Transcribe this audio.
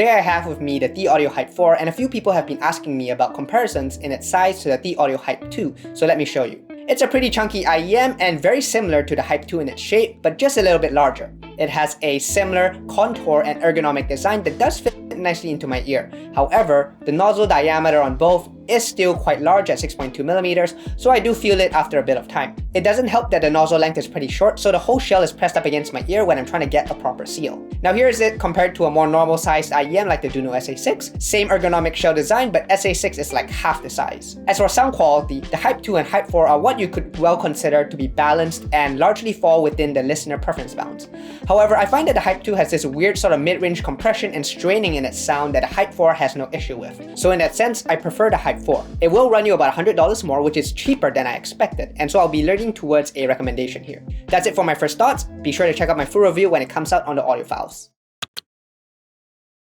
Today I have with me the Thieaudio Hype 4, and a few people have been asking me about comparisons in its size to the Thieaudio Hype 2, so let me show you. It's a pretty chunky IEM and very similar to the Hype 2 in its shape, but just a little bit larger. It has a similar contour and ergonomic design that does fit nicely into my ear. However, the nozzle diameter on both is still quite large at 6.2mm, so I do feel it after a bit of time. It doesn't help that the nozzle length is pretty short, so the whole shell is pressed up against my ear when I'm trying to get a proper seal. Now here is it compared to a more normal sized IEM like the Duno SA6. Same ergonomic shell design, but SA6 is like half the size. As for sound quality, the Hype 2 and Hype 4 are what you could well consider to be balanced and largely fall within the listener preference bounds. However, I find that the Hype 2 has this weird sort of mid-range compression and straining in its sound that the Hype 4 has no issue with. So in that sense, I prefer the Hype 4. It will run you about $100 more, which is cheaper than I expected, and so I'll be leaning towards a recommendation here. That's it for my first thoughts. Be sure to check out my full review when it comes out on the audiophiles.